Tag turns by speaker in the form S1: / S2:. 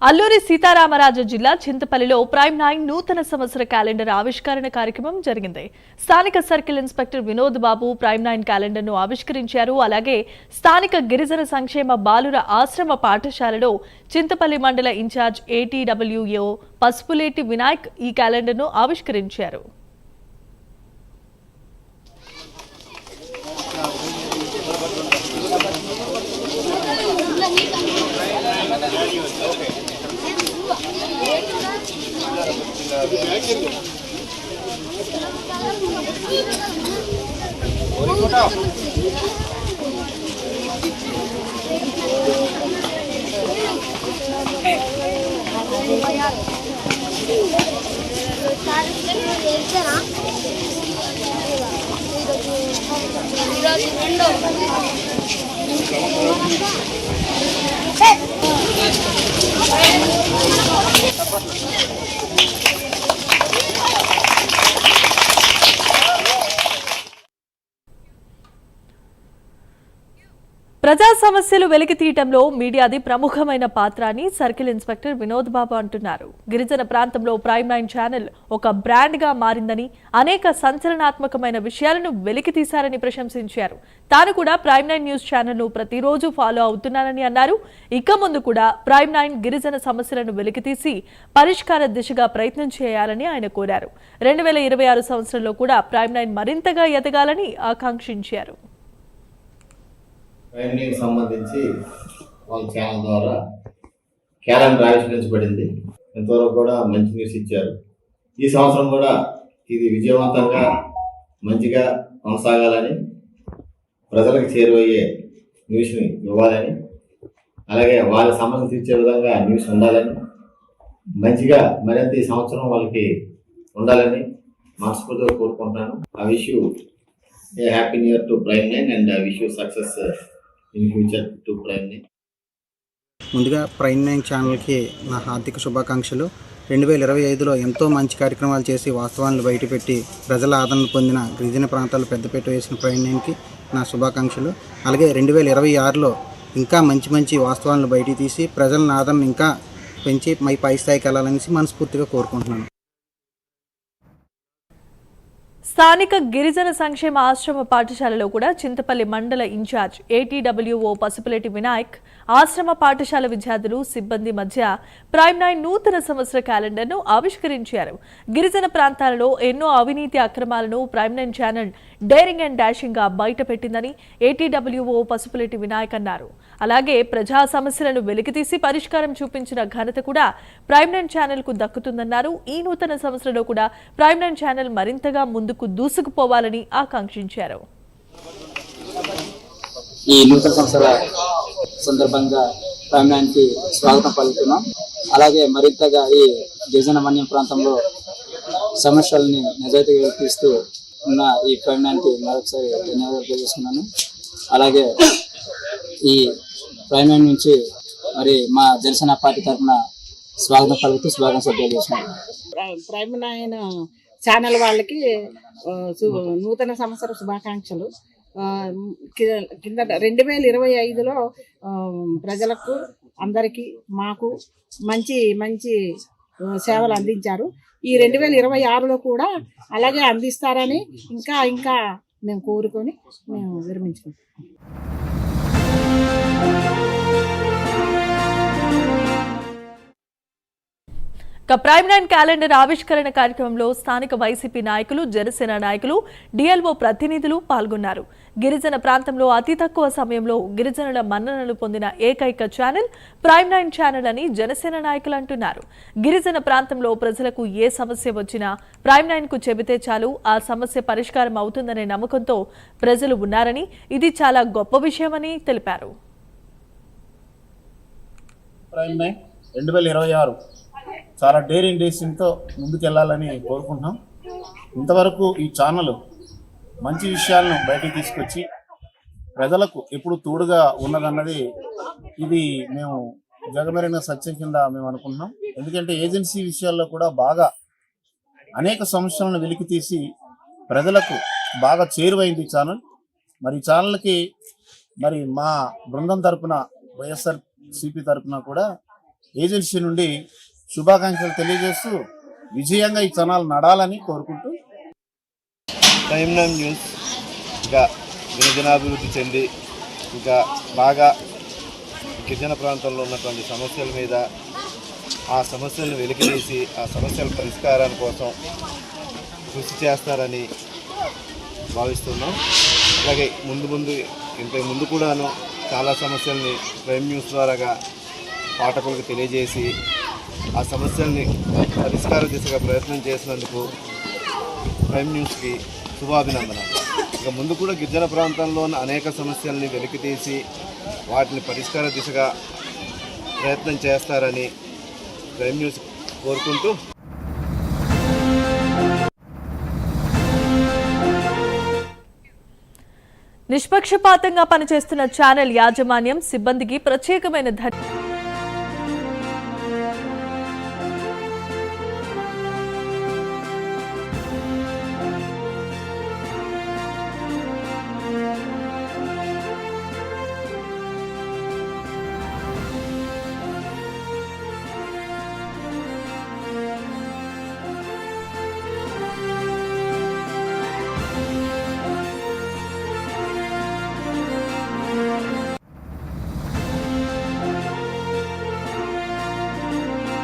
S1: అల్లూరి సీతారామరాజు జిల్లా చింతపల్లిలో ప్రైమ్ 9 నూతన సంవత్సర క్యాలెండర్ ఆవిష్కరణ కార్యక్రమం జరిగింది. స్థానిక సర్కిల్ ఇన్స్పెక్టర్ వినోద్ బాబు ప్రైమ్ 9 క్యాలెండర్ను ఆవిష్కరించారు. అలాగే స్థానిక గిరిజన సంక్షేమ బాలుర ఆశ్రమ పాఠశాలలో చింతపల్లి మండల ఇన్ఛార్జ్ ఏటీడబ్ల్యూఓ పసుపులేటి వినాయక్ ఈ క్యాలెండర్ను ఆవిష్కరించారు. ప్రజా సమస్యలు వెలికితీయటంలో మీడియాది ప్రముఖమైన పాత్ర అని సర్కిల్ ఇన్స్పెక్టర్ వినోద్ బాబు అంటున్నారు. గిరిజన ప్రాంతంలో ప్రైమ్ 9 ఛానల్ ఒక బ్రాండ్ గా మారిందని, అనేక సంచలనాత్మకమైన విషయాలను వెలికితీశారని ప్రశంసించారు. తాను కూడా ప్రైమ్ 9 న్యూస్ ఛానల్ ను ప్రతిరోజు ఫాలో అవుతున్నానని అన్నారు. ఇక ముందు కూడా ప్రైమ్ 9 గిరిజన సమస్యలను వెలికితీసి పరిష్కార దిశగా ప్రయత్నం చేయాలని ఆయన కోరారు. 2026 సంవత్సరంలో కూడా ప్రైమ్ 9 మరింతగా ఎదగాలని ఆకాంక్షించారు.
S2: ప్రైమ్కి సంబంధించి వాళ్ళ ఛానల్ ద్వారా క్యాలెండర్ ఆవిష్కరించబడింది. ఇంతవరకు కూడా మంచి న్యూస్ ఇచ్చారు. ఈ సంవత్సరం కూడా ఇది విజయవంతంగా మంచిగా కొనసాగాలని, ప్రజలకు చేరువయ్యే న్యూస్ని ఇవ్వాలని, అలాగే వాళ్ళ సమస్యలు తీర్చే విధంగా న్యూస్ ఉండాలని, మంచిగా మరింత ఈ సంవత్సరం వాళ్ళకి ఉండాలని మనస్ఫూర్తిగా కోరుకుంటున్నాను. I wish you a happy new year to Prime 9 and I wish you success in future to Prime 9.
S3: ముందుగా ప్రైమ్ 9 ఛానల్కి నా హార్దిక శుభాకాంక్షలు. 2025లో ఎంతో మంచి కార్యక్రమాలు చేసి వాస్తవాలను బయటపెట్టి ప్రజల ఆదరణ పొందిన గిరిజన ప్రాంతాలు పెద్దపీట వేసిన ప్రైమ్ 9కి నా శుభాకాంక్షలు. అలాగే 2026లో ఇంకా మంచి మంచి వాస్తవాలను బయటికి తీసి ప్రజల ఆదరణ ఇంకా పెంచి పై స్థాయికి వెళ్ళాలనేసి మనస్ఫూర్తిగా కోరుకుంటున్నాను.
S1: స్థానిక గిరిజన సంక్షేమ ఆశ్రమ పాఠశాలలో కూడా చింతపల్లి మండల ఇన్ఛార్జ్ ఏటీడబ్ల్యూఓ పసుపులేటి వినాయక్ ఆశ్రమ పాఠశాల విద్యార్థులు సిబ్బంది మధ్య ప్రైమ్ 9 నూతన సంవత్సర క్యాలెండర్ను ఆవిష్కరించారు. గిరిజన ప్రాంతాలలో ఎన్నో అవినీతి అక్రమాలను prime 9 channel daring and dashing గా బయటపెట్టిందని ఏటీడబ్ల్యూఓ పసుపులేటి వినాయక్ అన్నారు. అలాగే ప్రజా సమస్యలను వెలికితీసి పరిష్కారం చూపించిన ఘనత కూడా ప్రైమ్ 9 ఛానల్ కు దక్కుతుందన్నారు. ఈ నూతన సంవత్సరంలో కూడా ప్రైమ్ 9 ఛానల్ మరింతగా ముందుకు దూసుకుపోవాలని ఆకాంక్షించారు.
S4: ఈ నూతన సంవత్సర సందర్భంగా ప్రైమ్ 9కి స్వాగతం పలుకుతున్నాం. అలాగే మరింతగా ఈ గిరిజన మన్యం ప్రాంతంలో సమస్యల్ని నిజాయితీగా వెలికిస్తూ ఉన్న ఈ ప్రైమ్ 9కి మరొకసారి ధన్యవాదాలు తెలియజేస్తున్నాను. అలాగే ఈ ప్రైమ్ 9 నుంచి మరి మా జనసేన పార్టీ తరఫున స్వాగతం పలుకుతూ స్వాగతం తెలియజేస్తున్నాను.
S5: ప్రైమ్ 9 ఛానల్ వాళ్ళకి నూతన సంవత్సర శుభాకాంక్షలు. కింద 2025లో ప్రజలకు అందరికీ మాకు మంచి మంచి సేవలు అందించారు. ఈ 2026లో కూడా అలాగే అందిస్తారని ఇంకా మేము కోరుకొని మేము విరమించుకుంటాం.
S1: ప్రైమ్ 9 క్యాలెండర్ ఆవిష్కరణ కార్యక్రమంలో స్థానిక వైసీపీ నాయకులు, జనసేన నాయకులు, డిఎల్ఓ ప్రతినిధులు పాల్గొన్నారు. గిరిజన ప్రాంతంలో అతి తక్కువ సమయంలో గిరిజనుల మన్ననలు పొందిన ఏకైక ఛానల్ ప్రైమ్ 9 ఛానల్ అని జనసేన నాయకులు అంటున్నారు. గిరిజన ప్రాంతంలో ప్రజలకు ఏ సమస్య వచ్చినా ప్రైమ్ 9కు చెబితే చాలు ఆ సమస్య పరిష్కారం అవుతుందనే నమ్మకంతో ప్రజలు ఉన్నారని, ఇది చాలా గొప్ప విషయమని తెలిపారు.
S6: ప్రైమ్ 9 2026 చాలా డేరింగ్ డేసింగ్తో ముందుకెళ్లాలని కోరుకుంటున్నాం. ఇంతవరకు ఈ ఛానల్ మంచి విషయాలను బయటికి తీసుకొచ్చి ప్రజలకు ఎప్పుడు తోడుగా ఉన్నదన్నది ఇది మేము జగమెరిగిన సత్యం కింద మేము అనుకుంటున్నాం. ఎందుకంటే ఏజెన్సీ విషయాల్లో కూడా బాగా అనేక సమస్యలను వెలికి తీసి ప్రజలకు బాగా చేరువైంది ఛానల్. మరి ఛానల్కి మరి మా బృందం తరపున వైఎస్ఆర్ సిపి తరపున కూడా ఏజెన్సీ నుండి శుభాకాంక్షలు తెలియజేస్తూ విజయంగా ఈ ఛానల్ నడాలని కోరుకుంటూ
S7: ప్రైమ్ నైన్ న్యూస్ ఇంకా గిరిజనాభివృద్ధి చెంది ఇంకా బాగా గిరిజన ప్రాంతంలో ఉన్నటువంటి సమస్యల మీద ఆ సమస్యలను వెలికితీసి ఆ సమస్యల పరిష్కారాల కోసం కృషి చేస్తారని భావిస్తున్నాం. అలాగే ఇంతకు ముందు కూడాను చాలా సమస్యల్ని ప్రైమ్ న్యూస్ ద్వారాగా పాఠకులకు తెలియజేసి ఆ సమస్యల్ని పరిష్కార దిశగా ప్రయత్నం చేసినందుకు ప్రైమ్ న్యూస్కి శుభాభినందనాలు. ఇక ముందు కూడా గిరిజన ప్రాంతంలోని అనేక సమస్యల్ని వెలికితీసి వాటిని పరిష్కార దిశగా ప్రయత్నం చేస్తారని ప్రైమ్ న్యూస్ కోరుకుంటూ
S1: నిష్పక్షపాతంగా పనిచేస్తున్న ఛానల్ యాజమాన్యం సిబ్బందికి ప్రత్యేకమైన